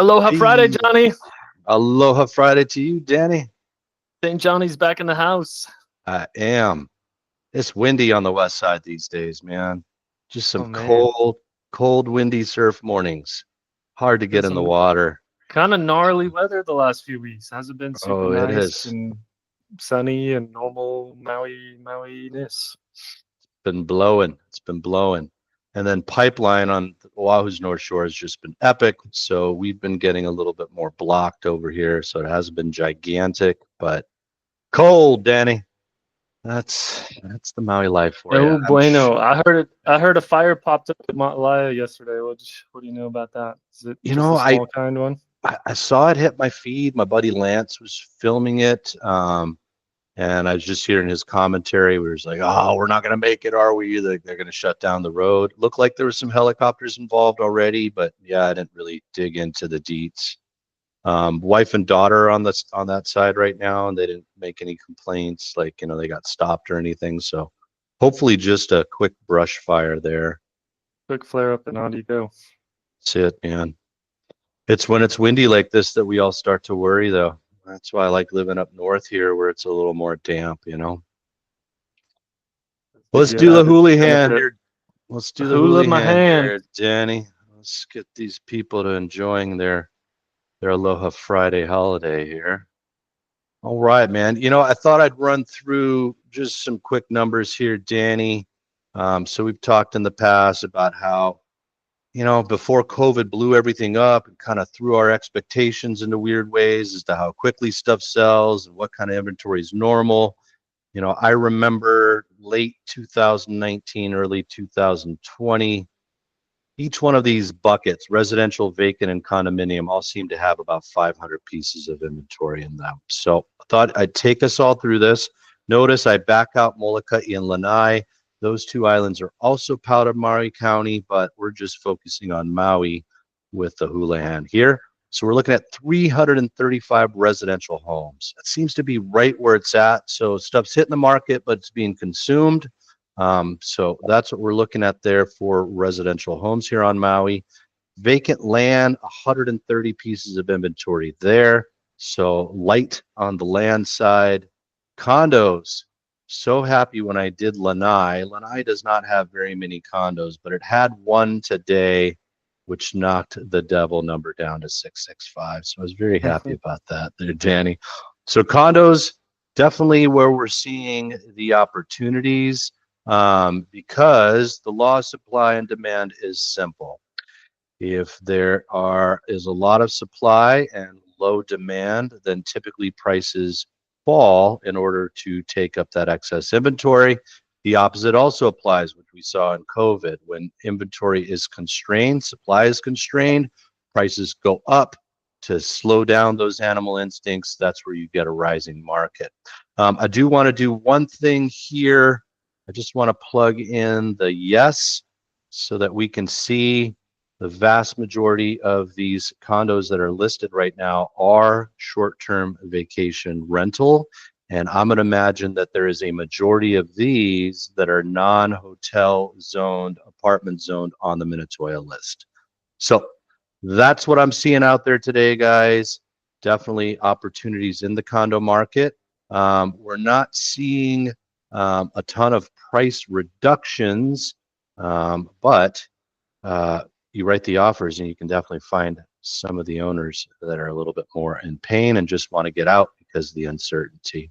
Aloha Friday, Hey, Johnny. aloha Friday to you, Danny. St. Johnny's back in the house. I am. It's windy on the west side these days, man. Just some Oh man, cold, windy surf mornings. Hard to been get in the some water. kind of gnarly weather the last few weeks. Hasn't been super Oh, it nice has and sunny and normal Maui-ness. been blowing. It's been blowing. And then pipeline on Oahu's North Shore has just been epic. So we've been getting a little bit more blocked over here. So it hasn't been gigantic, but cold, Danny. That's the Maui life for you. Oh bueno. I heard a fire popped up at Mount Laya yesterday. What do you know about that? Is it You just know, a I small kind one? I saw it hit my feed. My buddy Lance was filming it. And I was just hearing his commentary. We was like, oh, we're not going to make it, are we? They're going to shut down the road. Looked like there was some helicopters involved already, but yeah, I didn't really dig into the deets. Wife and daughter on that side right now, and they didn't make any complaints, like, they got stopped or anything. So hopefully just a quick brush fire there. Quick flare up and on you go. That's it, man. It's when it's windy like this that we all start to worry, though. That's why I like living up north here, where it's a little more damp. Give Let's you do the added Hulahan benefit. here. Let's do the Hula my Hulahan hand. here, Danny. Let's get these people to enjoying their Aloha Friday holiday here. All right, man. I thought I'd run through just some quick numbers here, Danny. So we've talked in the past about how, before COVID blew everything up and kind of threw our expectations into weird ways as to how quickly stuff sells and what kind of inventory is normal. I remember late 2019, early 2020, each one of these buckets, residential, vacant, and condominium, all seem to have about 500 pieces of inventory in them. So I thought I'd take us all through this. Notice I back out Molokai and Lanai. Those two islands are also part of Maui County, but we're just focusing on Maui with the Hulahan here. So we're looking at 335 residential homes. It seems to be right where it's at. So stuff's hitting the market, but it's being consumed. So that's what we're looking at there for residential homes here on Maui. Vacant land, 130 pieces of inventory there. So light on the land side. Condos. So happy when I did Lanai. Lanai does not have very many condos, but it had one today, which knocked the devil number down to 665. So I was very happy about that there, Danny. So condos, definitely where we're seeing the opportunities, because the law of supply and demand is simple. If is a lot of supply and low demand, then typically prices fall in order to take up that excess inventory. The opposite also applies, which we saw in COVID. When inventory is constrained, supply is constrained, prices go up to slow down those animal instincts. That's where you get a rising market. I do want to do one thing here. I just want to plug in the yes so that we can see the vast majority of these condos that are listed right now are short-term vacation rental. And I'm going to imagine that there is a majority of these that are non-hotel zoned, apartment zoned on the Minatoya list. So that's what I'm seeing out there today, guys. Definitely opportunities in the condo market. We're not seeing a ton of price reductions, but you write the offers and you can definitely find some of the owners that are a little bit more in pain and just want to get out because of the uncertainty.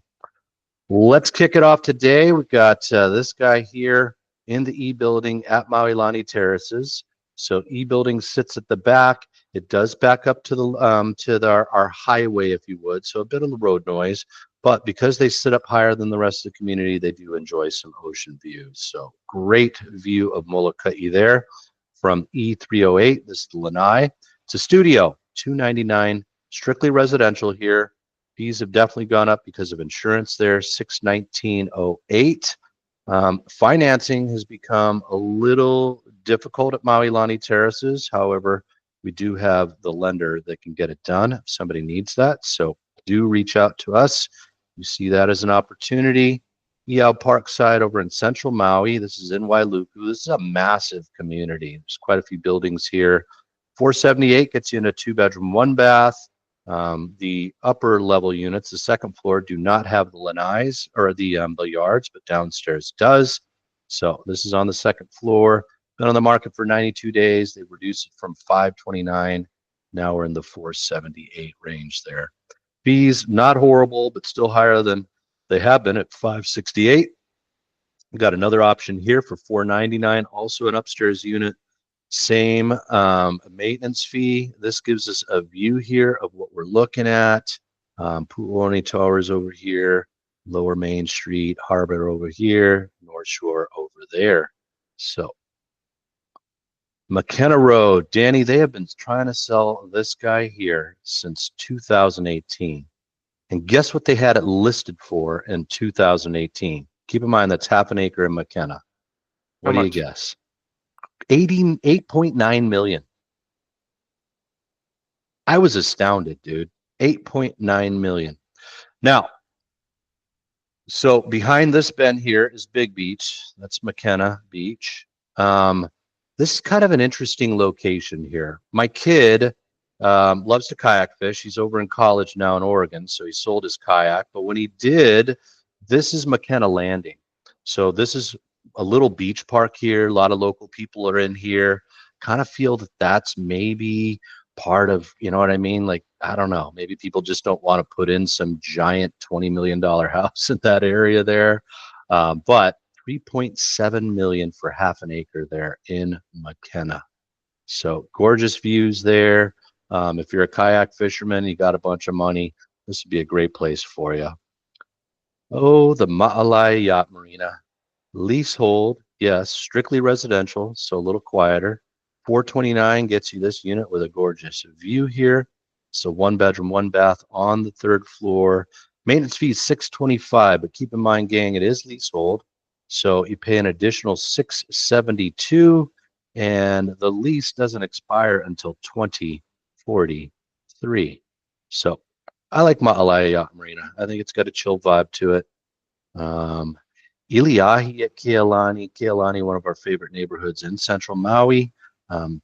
Let's kick it off today. We've got this guy here in the E building at Maui Lani Terraces. So E building sits at the back. It does back up to our highway, if you would. So a bit of the road noise, but because they sit up higher than the rest of the community, they do enjoy some ocean views. So great view of Molokai there from E308. This is the Lanai. It's a studio, $299, strictly residential here. Fees have definitely gone up because of insurance there, $619.08. Financing has become a little difficult at Maui Lani Terraces. However, we do have the lender that can get it done if somebody needs that. So do reach out to us. You see that as an opportunity. Iao Parkside over in central Maui. This is in Wailuku. This is a massive community. There's quite a few buildings here. 478 gets you in a 2-bedroom, 1-bath. The upper level units, the second floor, do not have the lanais or the yards, but downstairs does. So this is on the second floor. Been on the market for 92 days. They reduced it from 529. Now we're in the 478 range there. Fees not horrible, but still higher than they have been at 568. We got another option here for 499, also an upstairs unit. Same maintenance fee. This gives us a view here of what we're looking at. Pu'uoni Towers over here, Lower Main Street, Harbor over here, North Shore over there. So McKenna Road, Danny, they have been trying to sell this guy here since 2018. And guess what they had it listed for in 2018? Keep in mind that's half an acre in McKenna. What do you guess? 8.9 million. I was astounded, dude. 8.9 million. Now, so behind this bend here is Big Beach. That's McKenna Beach. This is kind of an interesting location here. My kid loves to kayak fish. He's over in college now in Oregon, so he sold his kayak. But when he did, this is McKenna Landing. So this is a little beach park here. A lot of local people are in here. Kind of feel that that's maybe part of, you know what I mean? Like, I don't know. Maybe people just don't want to put in some giant $20 million house in that area there. But 3.7 million for half an acre there in McKenna. So gorgeous views there. If you're a kayak fisherman, you got a bunch of money, this would be a great place for you. Oh, the Ma'alai Yacht Marina. Leasehold, yes, strictly residential, so a little quieter. 429 gets you this unit with a gorgeous view here. So 1-bedroom, 1-bath on the 3rd floor. Maintenance fee is $625, but keep in mind, gang, it is leasehold. So you pay an additional $672, and the lease doesn't expire until 2043. So I like Ma'alai Yacht Marina. I think it's got a chill vibe to it. Iliahi at Kealani. Kealani, one of our favorite neighborhoods in central Maui.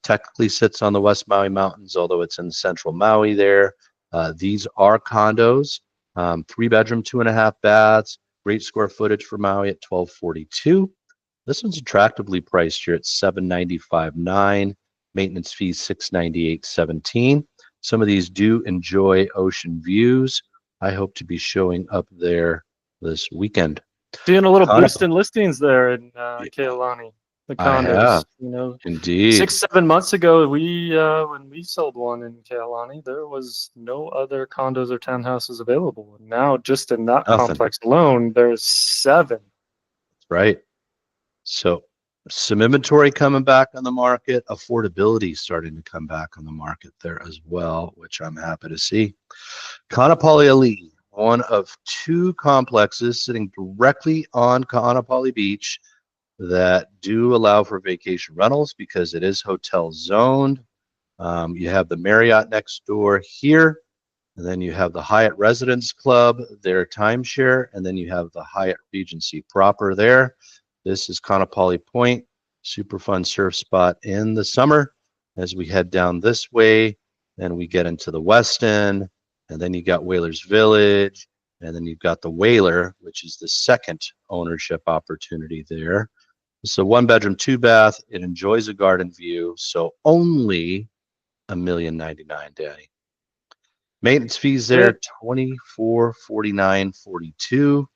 Technically sits on the West Maui Mountains, although it's in central Maui there. These are condos, 3-bedroom, 2.5 baths, great square footage for Maui at 1242. This one's attractively priced here at $795.9. Maintenance fees $698.17. Some of these do enjoy ocean views. I hope to be showing up there this weekend. Seeing a little boost in listings there in Kealani, the condos. I have, you know, indeed. 6-7 months ago, when we sold one in Kealani, there was no other condos or townhouses available. And now, just in that complex alone, there's 7. Right. So some inventory coming back on the market, affordability starting to come back on the market there as well, which I'm happy to see. Kaanapali, one of 2 complexes sitting directly on Kaanapali Beach that do allow for vacation rentals because it is hotel zoned. You have the Marriott next door here, and then you have the Hyatt Residence Club, their timeshare, and then you have the Hyatt Regency proper there. This is Kaanapali Point, super fun surf spot in the summer. As we head down this way, then we get into the West End, and then you got Whalers Village, and then you've got the Whaler, which is the second ownership opportunity there. It's a 1-bedroom, 2-bath. It enjoys a garden view, so only $1,099,000, Danny. Maintenance fees there, $2449.42.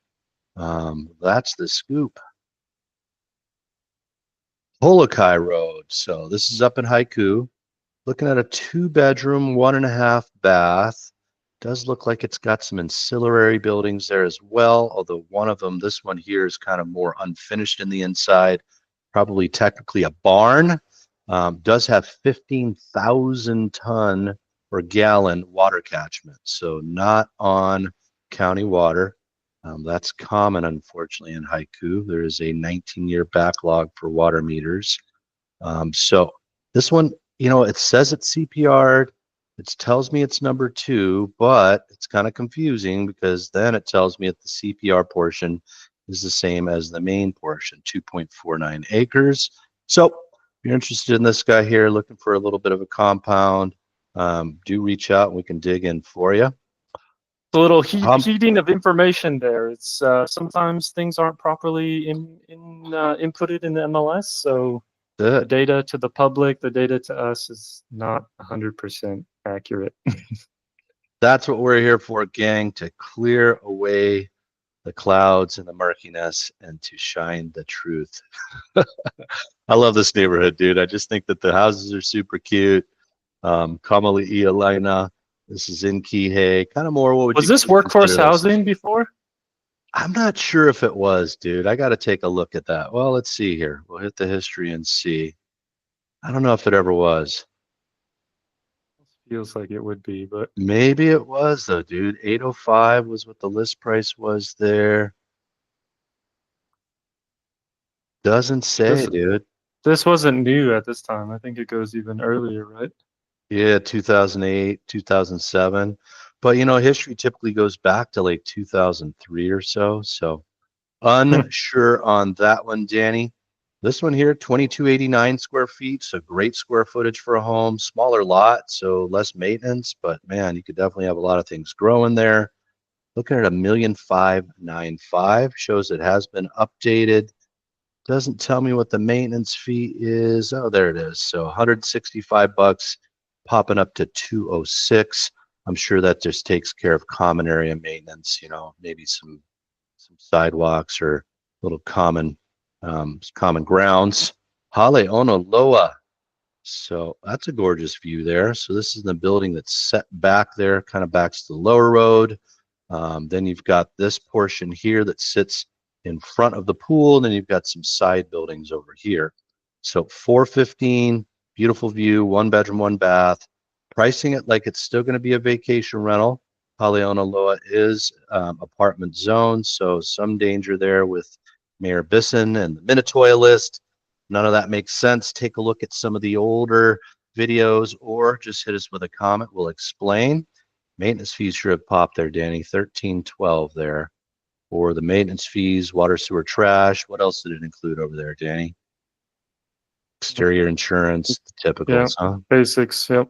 That's the scoop. Polokai Road. So this is up in Haiku. Looking at a 2-bedroom, 1.5-bath. Does look like it's got some ancillary buildings there as well, although one of them, this one here, is kind of more unfinished in the inside. Probably technically a barn. Does have 15,000 ton per gallon water catchment, so not on county water. That's common, unfortunately, in Haiku. There is a 19-year backlog for water meters. So this one, you know, it says it's CPR'd. It tells me it's number 2, but it's kind of confusing because then it tells me that the CPR portion is the same as the main portion, 2.49 acres. So you're interested in this guy here, looking for a little bit of a compound, do reach out and we can dig in for you. A little Um, heating of information there. It's sometimes things aren't properly inputted in the MLS, so the data to the public, the data to us is not 100% accurate. that's what we're here for, gang, to clear away the clouds and the murkiness and to shine the truth. I love this neighborhood, dude. I just think that the houses are super cute. Kamali'i. This is in Kihei. Kind of more, what would Was you this consider workforce this? housing before? I'm not sure if it was, dude. I got to take a look at that. Well, let's see here. We'll hit the history and see. I don't know if it ever was. Feels like it would be, but Maybe it was though, dude. 805 was what the list price was there. Doesn't say, this dude. this wasn't new at this time. I think it goes even earlier, right? Yeah, 2008, 2007. But history typically goes back to like 2003 or so. So unsure on that one, Danny. This one here, 2289 square feet. So great square footage for a home, smaller lot, so less maintenance. But man, you could definitely have a lot of things growing there. Looking at 1,595, shows it has been updated. Doesn't tell me what the maintenance fee is. Oh, there it is. So 165 bucks, popping up to 206. I'm sure that just takes care of common area maintenance, maybe some sidewalks or little common grounds. Hale Ono Loa. So that's a gorgeous view there. So this is the building that's set back there, kind of backs to the lower road. Then you've got this portion here that sits in front of the pool. And then you've got some side buildings over here. So 415, beautiful view, 1 bedroom, 1 bath. Pricing it like it's still going to be a vacation rental. Loa is apartment zone, so some danger there with Mayor Bisson and the Minatoya list. None of that makes sense. Take a look at some of the older videos or just hit us with a comment. We'll explain. Maintenance fees should have popped there, Danny. 1312 there for the maintenance fees, water, sewer, trash. What else did it include over there, Danny? Exterior insurance, the Yeah, typicals, huh? basics. Yep.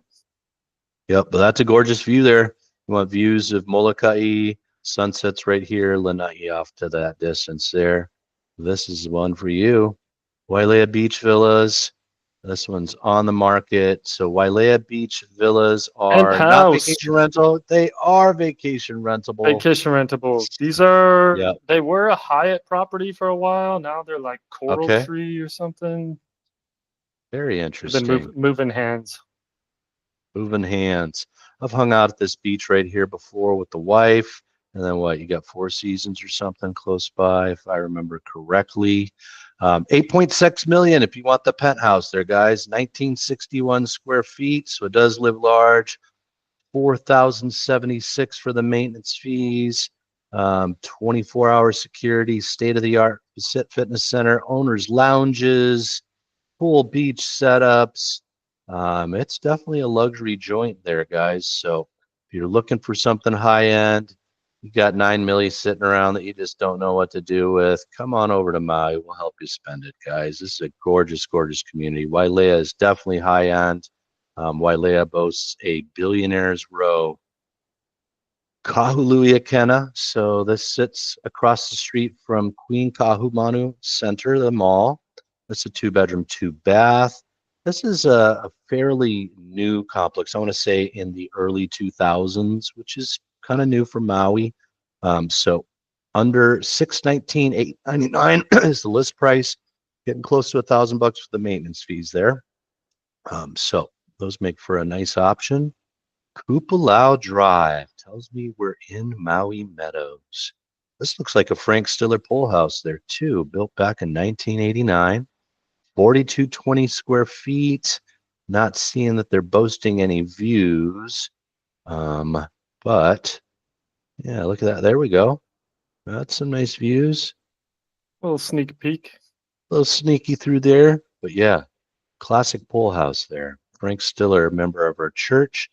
Yep, but that's a gorgeous view there. You want views of Molokai, sunsets right here, Lanai off to that distance there. This is one for you. Wailea Beach Villas. This one's on the market. So Wailea Beach Villas are not Penthouse. vacation rental. They are vacation rentable. Vacation rentable. Yep. They were a Hyatt property for a while. Now they're like Coral Okay. Tree or something. Very They've been interesting. moving hands. Moving hands. I've hung out at this beach right here before with the wife. And then what? You got Four Seasons or something close by, if I remember correctly. 8.6 million if you want the penthouse there, guys. 1961 square feet, so it does live large. 4,076 for the maintenance fees. 24-hour security, state-of-the-art fitness center, owners lounges, pool beach setups. It's definitely a luxury joint there, guys. So if you're looking for something high end, you got 9 milli sitting around that you just don't know what to do with, come on over to Maui. We'll help you spend it, guys. This is a gorgeous, gorgeous community. Wailea is definitely high end. Wailea boasts a billionaire's row. Kahului. So this sits across the street from Queen Kahumanu Center, the mall. It's a 2 bedroom, 2 bath. This is a fairly new complex. I want to say in the early 2000s, which is kind of new for Maui. So under 619, 899 is the list price. Getting close to $1,000 for the maintenance fees there. So those make for a nice option. Kupalau Drive tells me we're in Maui Meadows. This looks like a Frank Stiller pole house there too, built back in 1989. 4,220 square feet. Not seeing that they're boasting any views. But yeah, look at that. There we go. That's some nice views. A little sneak peek. A little sneaky through there. But yeah, classic pole house there. Frank Stiller, member of our church.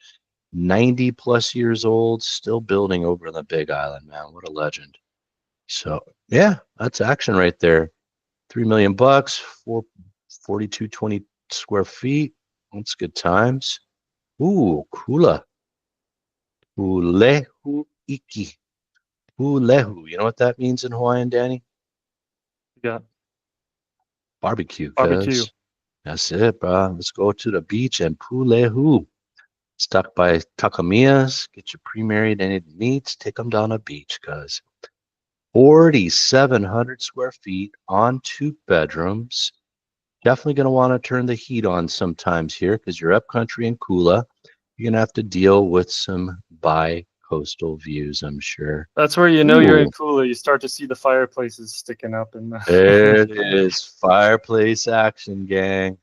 90 plus years old, still building over in the Big Island, man. What a legend. So yeah, that's action right there. 3 million bucks, 4220 square feet. That's good times. Ooh, kula. Hulehu iki. Hulehu. You know what that means in Hawaiian, Danny? You got Barbecue, barbecue. cuz. That's it, bro. Let's go to the beach and pulehu. Stuck by Takamiya's. Get your pre-married and it needs. Take them down a beach, cuz. 4,700 square feet on 2 bedrooms. Definitely going to want to turn the heat on sometimes here because you're upcountry in Kula. You're going to have to deal with some bi-coastal views, I'm sure. That's where you know you're in Ooh, Kula. You start to see the fireplaces sticking up in there the. it is. Fireplace action, gang.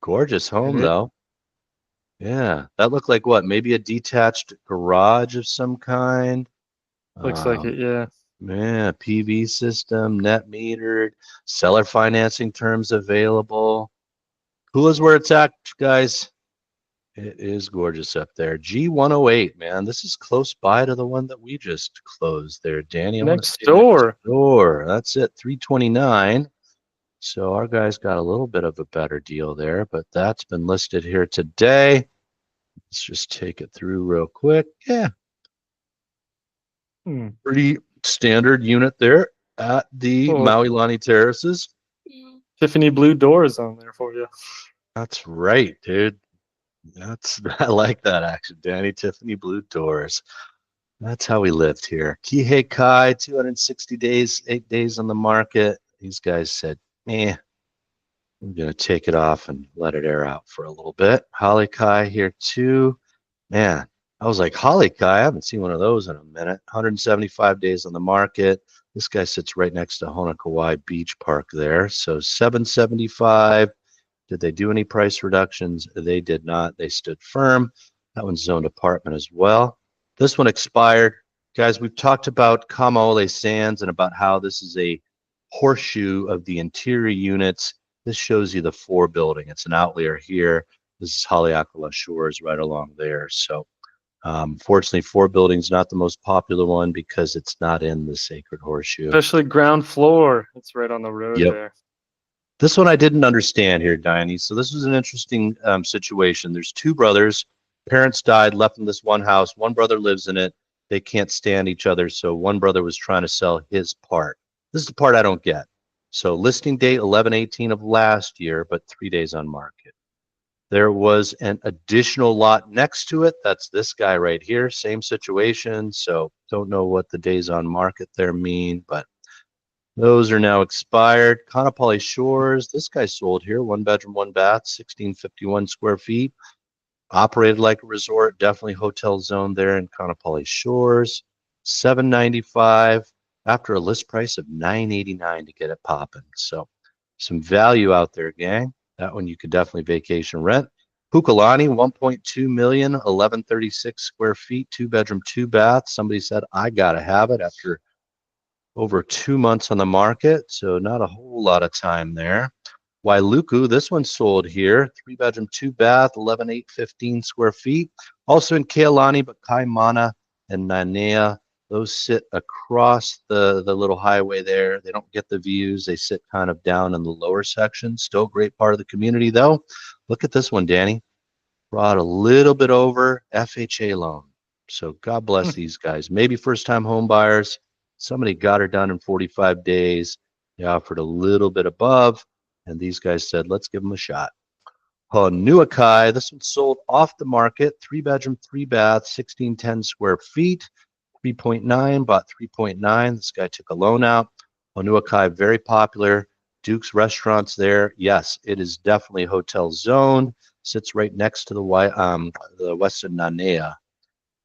Gorgeous home, It though. Yeah, that looked like what? Maybe a detached garage of some kind. looks like Um, it. Yeah. yeah, PV system, net metered, seller financing terms available. Kula's where it's at, guys. It is gorgeous up there. G108, man. This is close by to the one that we just closed there, Danny. I want to Next say next door. door. That's it, 329. So our guys got a little bit of a better deal there, but that's been listed here today. Let's just take it through real quick. Yeah, Hmm. pretty standard unit there at the Oh, Maui Lani Terraces. Tiffany blue doors on there for you. That's right, dude. That's I like that action, Danny. Tiffany blue doors. That's how we lived here. Kihei Kai, 260 days, 8 days on the market. These guys said, eh, I'm going to take it off and let it air out for a little bit. Holly Kai here too. Man, I was like, Holly Kai, I haven't seen one of those in a minute. 175 days on the market. This guy sits right next to Honokawai Beach Park there. So 775. Did they do any price reductions? They did not. They stood firm. That one's zoned apartment as well. This one expired. Guys, we've talked about Kamaole Sands and about how this is a horseshoe of the interior units. This shows you the 4 building. It's an outlier here. This is Haleakala Shores right along there. So fortunately, 4 building is not the most popular one because it's not in the sacred horseshoe. Especially ground floor. It's right on the road Yep. there. This one I didn't understand here, Diane. So this was an interesting situation. There's 2 brothers. Parents died, left them this one house. One brother lives in it. They can't stand each other. So one brother was trying to sell his part. This is the part I don't get. So listing date 11/18 of last year, but 3 days on market. There was an additional lot next to it. That's this guy right here. Same situation. So don't know what the days on market there mean, but those are now expired. Kaanapali Shores, this guy sold here, 1 bedroom, 1 bath, 1651 square feet. Operated like a resort, definitely hotel zone there in Kaanapali Shores. 795 after a list price of 989 to get it popping. So some value out there, gang. That one you could definitely vacation rent. Pukalani, 1.2 million, 1136 square feet, 2 bedroom, 2 bath. Somebody said, I gotta have it after over 2 months on the market, so not a whole lot of time there. Wailuku, this one sold here, 3 bedroom, 2 bath, 11,815 square feet. Also in Kealani, but Kaimana and Nanea, those sit across the little highway there. They don't get the views. They sit kind of down in the lower section. Still a great part of the community though. Look at this one, Danny. Brought a little bit over FHA loan. So God bless these guys. Maybe first time home buyers. Somebody got her done in 45 days. They offered a little bit above, and these guys said, let's give them a shot. Honuakai, this one sold off the market, 3 bedroom, 3 bath, 1610 square feet, 3.9, bought 3.9. This guy took a loan out. Honuakai, very popular. Duke's restaurants there. Yes, it is definitely hotel zone. Sits right next to the Western Nanea.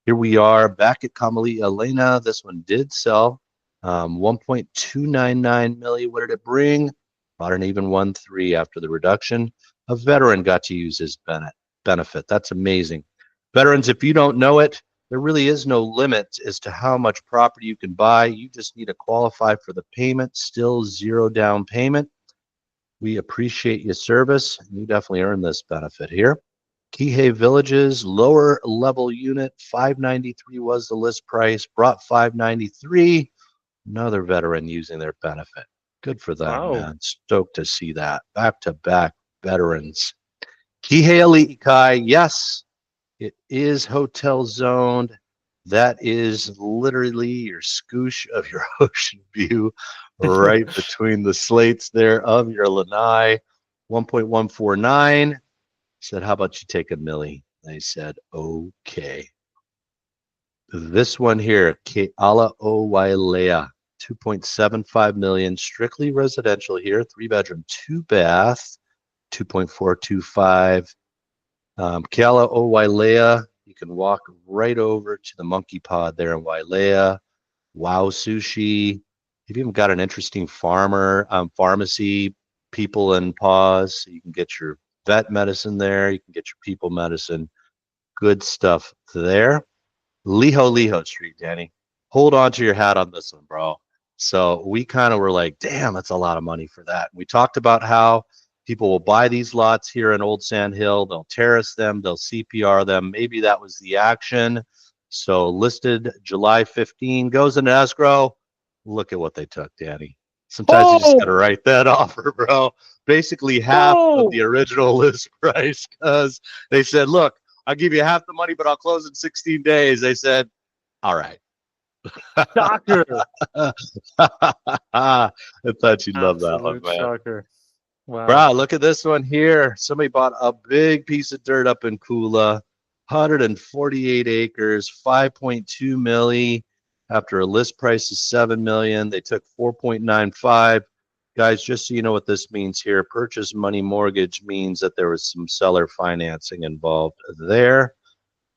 Here we are back at Kamali Elena. This one did sell 1.299 million. What did it bring? Brought an even 1.3 after the reduction. A veteran got to use his benefit. That's amazing. Veterans, if you don't know it, there really is no limit as to how much property you can buy. You just need to qualify for the payment, still 0 down payment. We appreciate your service. You definitely earn this benefit here. Kihei Villages, lower level unit, 593 was the list price, brought 593. Another veteran using their benefit. Good for them, Wow. man. Stoked to see that. Back to back veterans. Kihei, yes, it is hotel zoned. That is literally your scoosh of your ocean view right between the slates there of your lanai. 1.149. Said, how about you take a milli? They said, okay. This one here, Keala o Wailea, 2.75 million, strictly residential here, 3-bedroom, 2-bath, 2.425. Keala o Wailea, you can walk right over to the monkey pod there in Wailea. Wow Sushi. They've even got an interesting pharmacy, people and paws. So you can get your vet medicine there. You can get your people medicine. Good stuff there. Liho Street, Danny. Hold on to your hat on this one, bro. So we kind of were like, damn, that's a lot of money for that. We talked about how people will buy these lots here in Old Sand Hill. They'll terrace them. They'll CPR them. Maybe that was the action. So listed July 15, goes into escrow. Look at what they took, Danny. Sometimes you just got to write that offer, bro. Basically half of the original list price because they said, look, I'll give you half the money, but I'll close in 16 days. They said, all right. Shocker. I thought you'd love that one, Absolute man. shocker. Wow. Bro, look at this one here. Somebody bought a big piece of dirt up in Kula, 148 acres, 5.2 milli. After a list price of 7 million, they took 4.95. Guys, just so you know what this means here, purchase money mortgage means that there was some seller financing involved there.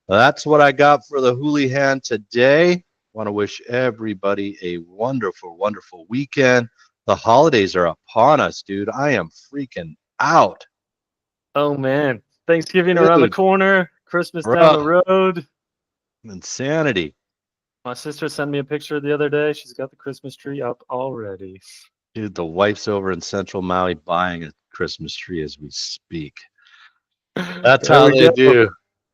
That's what I got for the Hulahan today. Want to wish everybody a wonderful, wonderful weekend. The holidays are upon us, dude. I am freaking out. Oh, man. Thanksgiving around the corner, Christmas down the road. Insanity. My sister sent me a picture the other day. She's got the Christmas tree up already. Dude, the wife's over in Central Maui buying a Christmas tree as we speak. That's how they do.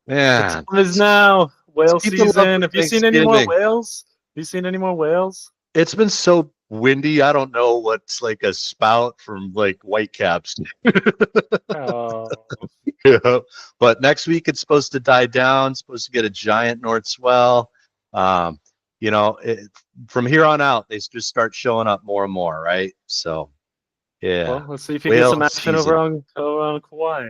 Man. The time is now. Whale season. Have you seen any more Thanksgiving. whales? Have you seen any more whales? It's been so windy. I don't know what's like a spout from like Whitecaps. Oh. Yeah. But next week it's supposed to die down. Supposed to get a giant north swell. You know, from here on out, they just start showing up more and more, right? So, yeah. Well, let's see if you get some action over on Kauai.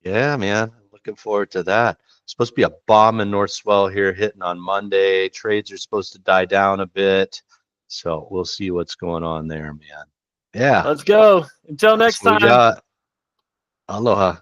Yeah, man. Looking forward to that. Supposed to be a bomb in north swell here hitting on Monday. Trades are supposed to die down a bit. So we'll see what's going on there, man. Yeah. Let's go. Until next time. Aloha.